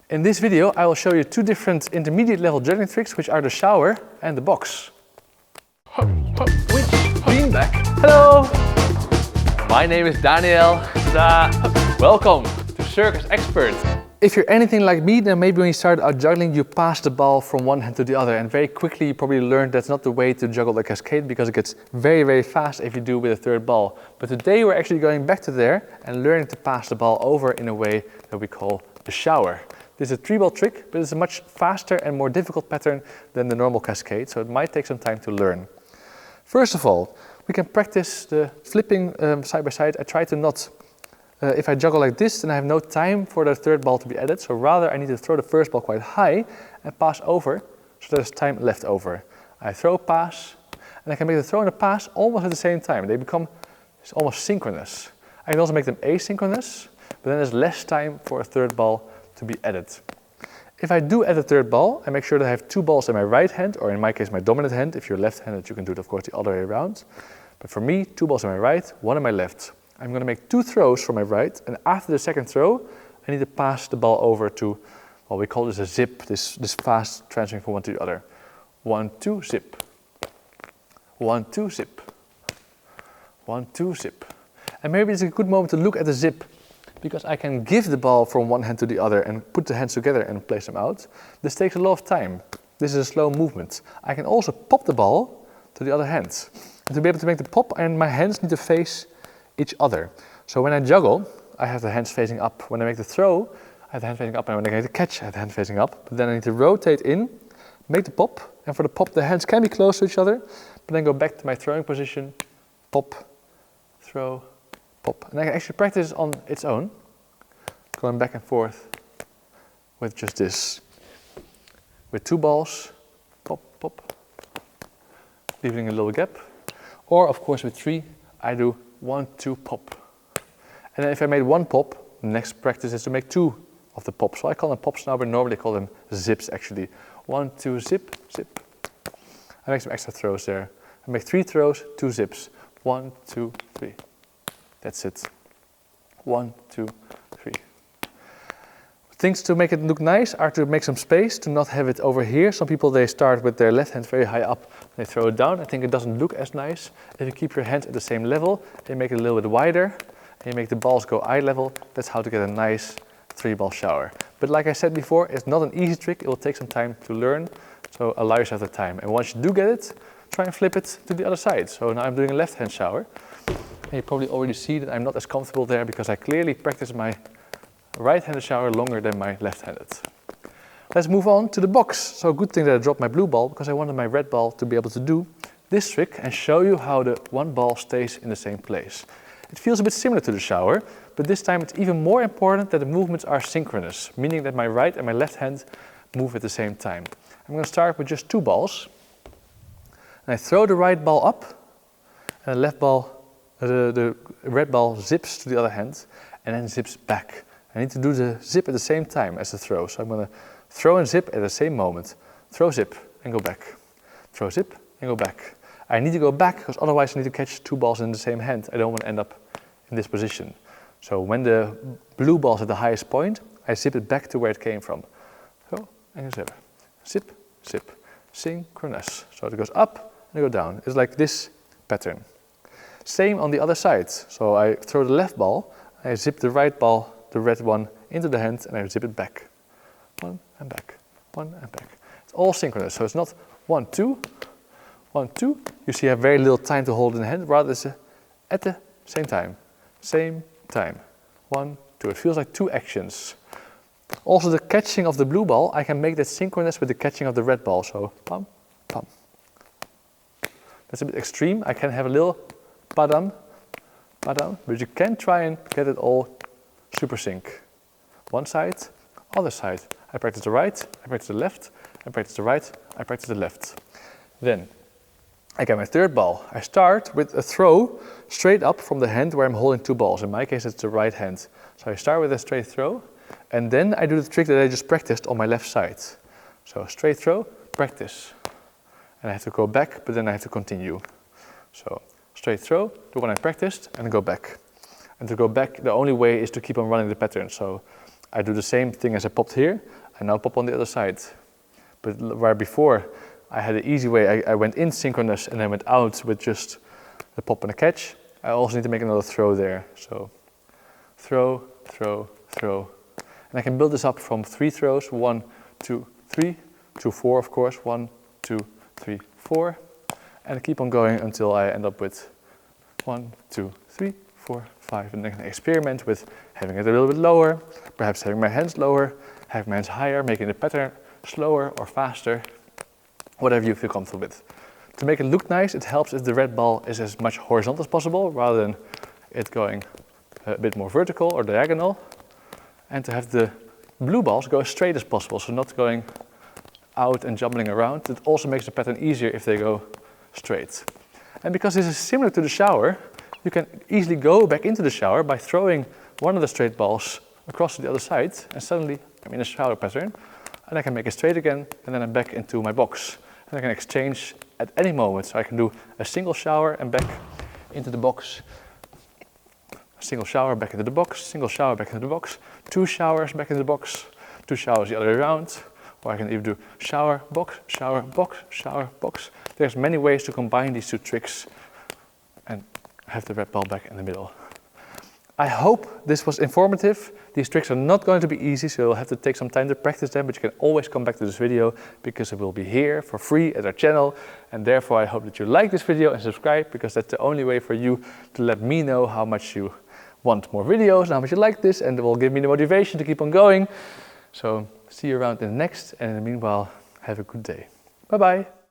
In this video, I will show you two different intermediate level juggling tricks, which are the shower and the box. Which beanbag? Hello! My name is Daniel. Welcome to Circus-expert. If you're anything like me, then maybe when you start out juggling, you pass the ball from one hand to the other, and very quickly you probably learned that's not the way to juggle the cascade, because it gets very, very fast if you do with a third ball. But today we're actually going back to there and learning to pass the ball over in a way that we call the shower. This is a 3-ball trick, but it's a much faster and more difficult pattern than the normal cascade, so it might take some time to learn. First of all, we can practice the flipping side by side. I try to not, if I juggle like this, then I have no time for the third ball to be added, so rather I need to throw the first ball quite high and pass over, so there's time left over. I throw, pass, and I can make the throw and the pass almost at the same time. They become almost synchronous. I can also make them asynchronous, but then there's less time for a third ball to be added. If I do add a third ball, I make sure that I have 2 balls in my right hand, or in my case my dominant hand. If you're left-handed, you can do it of course the other way around. But for me, 2 balls in my right, 1 in my left. I'm going to make 2 throws from my right, and after the second throw, I need to pass the ball over to, well, we call this a zip, this fast transferring from one to the other. 1, 2, zip. 1, 2, zip. 1, 2, zip. And maybe it's a good moment to look at the zip, because I can give the ball from one hand to the other and put the hands together and place them out. This takes a lot of time. This is a slow movement. I can also pop the ball to the other hand. And to be able to make the pop, and my hands need to face each other. So when I juggle, I have the hands facing up. When I make the throw, I have the hand facing up, and when I make the catch, I have the hand facing up. But then I need to rotate in, make the pop, and for the pop the hands can be close to each other, but then go back to my throwing position, pop, throw, pop. And I can actually practice on its own, going back and forth with just this. With 2 balls, pop, pop, leaving a little gap. Or of course with 3, I do 1, 2, pop. And then if I made 1 pop, the next practice is to make 2 of the pops. So I call them pops now, but normally I call them zips actually. 1, 2, zip, zip. I make some extra throws there. I make 3 throws, 2 zips. 1, 2, 3. That's it. 1, 2, 3. Things to make it look nice are to make some space, to not have it over here. Some people, they start with their left hand very high up, they throw it down. I think it doesn't look as nice. If you keep your hands at the same level, you make it a little bit wider, and you make the balls go eye level. That's how to get a nice 3-ball shower. But like I said before, it's not an easy trick. It will take some time to learn, so allow yourself the time. And once you do get it, try and flip it to the other side. So now I'm doing a left hand shower. And you probably already see that I'm not as comfortable there, because I clearly practice my right-handed shower longer than my left-handed. Let's move on to the box. So good thing that I dropped my blue ball, because I wanted my red ball to be able to do this trick and show you how the one ball stays in the same place. It feels a bit similar to the shower, but this time it's even more important that the movements are synchronous, meaning that my right and my left hand move at the same time. I'm going to start with just 2 balls. And I throw the right ball up, and the left ball, the red ball zips to the other hand and then zips back. I need to do the zip at the same time as the throw. So I'm going to throw and zip at the same moment. Throw, zip, and go back. Throw, zip, and go back. I need to go back, because otherwise I need to catch 2 balls in the same hand. I don't want to end up in this position. So when the blue ball is at the highest point, I zip it back to where it came from. Throw, and zip. Zip, zip. Synchronous. So it goes up and go down. It's like this pattern. Same on the other side. So I throw the left ball, I zip the right ball, the red one, into the hand, and I zip it back. 1 and back, 1 and back. It's all synchronous, so it's not 1, 2, 1, 2. You see I have very little time to hold in the hand, rather it's at the same time. Same time. 1, 2. It feels like 2 actions. Also the catching of the blue ball, I can make that synchronous with the catching of the red ball. So pam, pam. That's a bit extreme. I can have a little padam, padam, but you can try and get it all super sync. One side, other side. I practice the right, I practice the left, I practice the right, I practice the left. Then I get my third ball. I start with a throw straight up from the hand where I'm holding 2 balls. In my case, it's the right hand. So I start with a straight throw, and then I do the trick that I just practiced on my left side. So straight throw, practice. And I have to go back, but then I have to continue. So straight throw, the one I practiced, and go back. And to go back, the only way is to keep on running the pattern. So I do the same thing as I popped here, I now pop on the other side. But where before I had the easy way, I went in synchronous and then went out with just a pop and a catch, I also need to make another throw there. So throw, throw, throw. And I can build this up from 3 throws, 1, 2, 3, to 4 of course, 1, 2, 3, 4. And keep on going until I end up with 1, 2, 3, 4, 5. And then I can experiment with having it a little bit lower, perhaps having my hands lower, having my hands higher, making the pattern slower or faster, whatever you feel comfortable with. To make it look nice, it helps if the red ball is as much horizontal as possible rather than it going a bit more vertical or diagonal. And to have the blue balls go as straight as possible, so not going out and jumbling around. It also makes the pattern easier if they go straight. And because this is similar to the shower, you can easily go back into the shower by throwing one of the straight balls across to the other side, and suddenly I'm in a shower pattern, and I can make it straight again, and then I'm back into my box. And I can exchange at any moment, so I can do a single shower and back into the box, a single shower back into the box, single shower back into the box, 2 showers back into the box, 2 showers the other way around, or I can even do shower, box, shower, box, shower, box. There's many ways to combine these 2 tricks and have the red ball back in the middle. I hope this was informative. These tricks are not going to be easy, so you'll have to take some time to practice them, but you can always come back to this video because it will be here for free at our channel. And therefore I hope that you like this video and subscribe, because that's the only way for you to let me know how much you want more videos and how much you like this, and it will give me the motivation to keep on going. So see you around in the next, and in the meanwhile, have a good day. Bye bye.